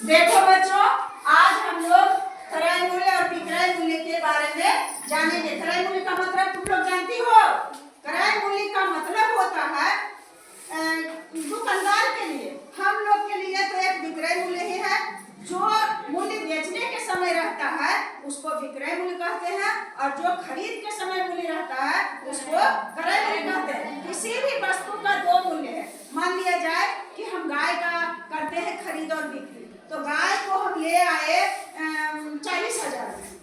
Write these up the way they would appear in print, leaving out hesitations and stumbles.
देखो बच्चों, आज हम लोग क्रय मूल्य और विक्रय मूल्य के बारे में जानेंगे। क्रय मूल्य का मतलब तुम लोग जानती हो। क्रय मूल्य का मतलब होता है दुकानदार के लिए, हम लोग के लिए तो एक विक्रय मूल्य ही है। जो मूल्य बेचने के समय रहता है उसको विक्रय मूल्य कहते हैं, और जो खरीद के समय मूल्य रहता है उसको क्रय मूल्य कहते हैं। किसी भी वस्तु का दो मूल्य है। मान लिया जाए कि हम गाय का करते हैं खरीद और बिक्री, तो गाय को हम ले आए 40,000 में।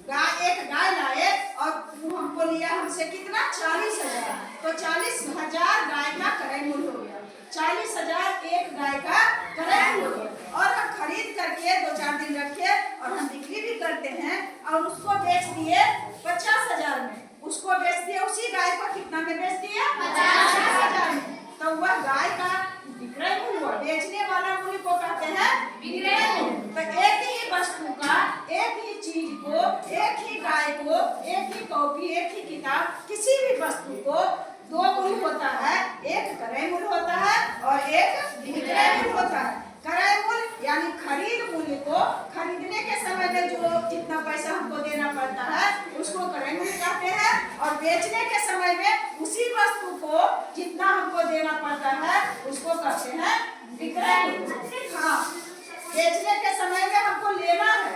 एक गाय लाए और वो हमको लिया हमसे कितना 40,000, तो 40,000 गाय का क्रय मूल्य हो गया। 40,000 एक गाय का क्रय मूल्य हो गया। और हम खरीद करके 2-4 दिन रखे और हम बिक्री भी करते हैं और उसको बेच दिए 50,000 में। उसको बेच दिए, उसी गाय को कितना में बेच दिए 50,000 में, तो वह गाय का विक्रय मूल्य हुआ। बेचने वाला मूल्य को कहते हैं विक्रय मूल्य। तो एक ही वस्तु का, एक ही चीज को, एक ही गाय को, एक ही कॉपी, एक ही किताब, किसी भी वस्तु को दो मूल्य होता है। एक क्रय मूल्य होता है और एक विक्रय मूल्य होता है। क्रय मूल्य यानी खरीद मूल्य को खरीदने के समय में जो जितना पैसा हमको देना पड़ता है उसको क्रय मूल्य कहते हैं, और बेचने के समय में उसी वस्तु को जितना हमको देना पड़ता है उसको कहते हैं विक्रय मूल्य। हाँ, बेचने के समय में हमको लेना है,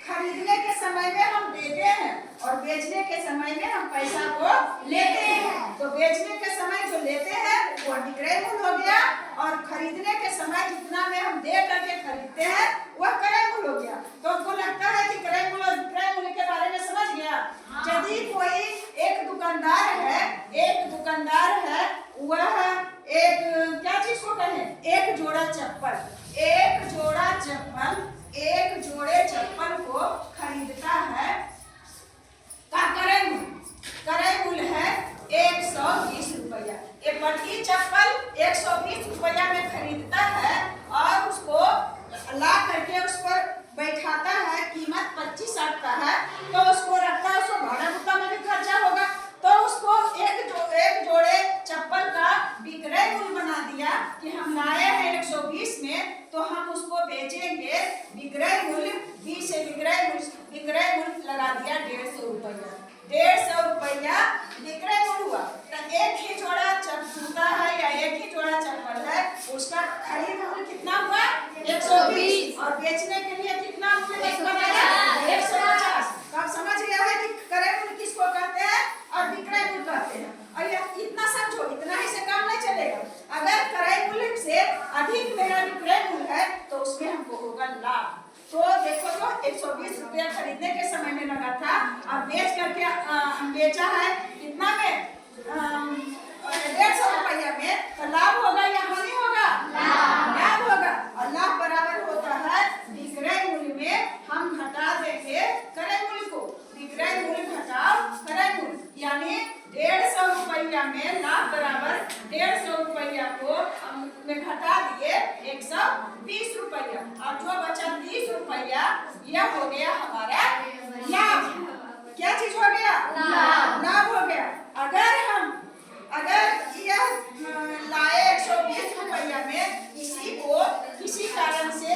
खरीदने के समय में हम देते हैं और बेचने के समय में हम पैसा को लेते हैं। तो बेचने के समय जो लेते हैं वो विक्रय मूल्य हो गया, और खरीदने के समय जितना में हम दे करके खरीदते हैं वह क्रय मूल्य हो गया। तो हमको लगता है कि क्रय मूल्य और विक्रय मूल्य के बारे में समझ गया। यदि कोई एक दुकानदार है, वह एक क्या चीज को कहें, एक जोड़े चप्पल को खरीदता है का क्रय मूल्य है 120 रुपया। ये प्रति चप्पल 120 रुपया में खरीदता है और उसको ला करके उस पर बैठाता है। कीमत 25-60 का है, तो उसको रखता है, उसको भाड़ा भुगता में भी खर्चा होगा, तो उसको एक जोड़े चप्पल का विक्रय मूल्य बना दिया कि हम लाए हैं 120 में, तो हम उसको बेचेंगे विक्रय मूल्य 20 से विक्रय मूल्य लगा दिया 150 रुपया। 150 रुपया विक्रय मूल्य हुआ। तो एक ही जोड़ा जूता है या एक ही जोड़ा चप्पल है, उसका खरीद मूल्य कितना हुआ 120, और बेचने के लिए कितना मूल्य बनाया 150। तो आप समझ गया है कि क्रय मूल्य किसको कहते हैं और विक्रय मूल्य कहते हैं। और ये इतना समझो, इतना ही से काम नहीं चलेगा। अगर क्रय मूल्य से अधिक मेरा विक्रय मूल्य है तो उसमें हमको होगा लाभ। तो देखो, तो 120 रुपया खरीदने के समय में लगा था, अब बेच करके बेचा है कितना में 150 रुपया में, तो लाभ होगा या हानि होगा? लाभ होगा। और लाभ बराबर होता है विक्रय मूल्य में हम घटा देंगे क्रय मूल्य को। विक्रय मूल्य घटाओ क्रय मूल्य, यानी 150 रुपया में लाभ बराबर 150 रुपया को में घटा दिए 120 रुपया, और जो बचा 30 रुपया यह हो गया हमारा लाभ। क्या चीज हो गया? लाभ हो गया। अगर यह लाए 120 रुपया में, इसी को किसी कारण से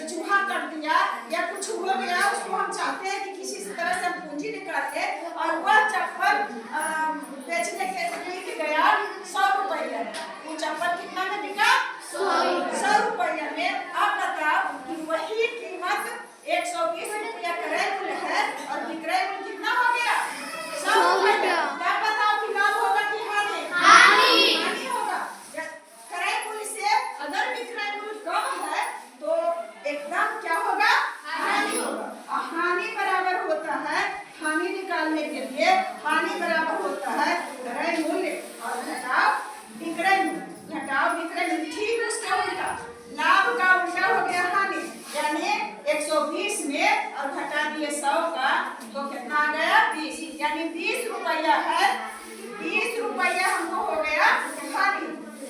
चूहा कर दिया या कुछ हो गया, उसको हम चाहते हैं कि किसी तरह से हम पूंजी निकाल ले, और वह चप्पल बेचने के लिए गया 100 रुपया। वो चप्पल कितना में बिका? 100 रुपया में। अब बताओ कि वही कीमत 120 रुपया क्रय मूल्य है और विक्रय मूल्य कितना हो गया 100 रुपया। तब बताओ कि लाभ होगा कि हानि होगा। क्रय मूल्य से अगर विक्रय मूल्य कम है तो एकदम क्या होगा? हानि होगा। हानि बराबर होता है, हानि निकालने के लिए हानि बराबर होता है क्रय मूल्य और घटाओ विक्रय मूल्य। घटाओ विक्रय मूल्य, ठीक उसका उल्टा। लाभ का उल्टा हो गया हानि, यानी 120 में और घटा दिए 100 का, तो कितना आ गया 20, यानी 20 रुपया है। 20 रुपया हमको हो गया हानि,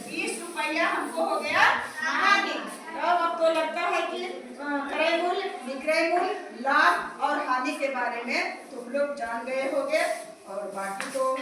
20 रुपया हमको हो गया हानि। अब तो लगता है कि क्रय मूल्य, विक्रय मूल्य, लाभ और हानि के बारे में तुम लोग जान गए होंगे, और बाकी तो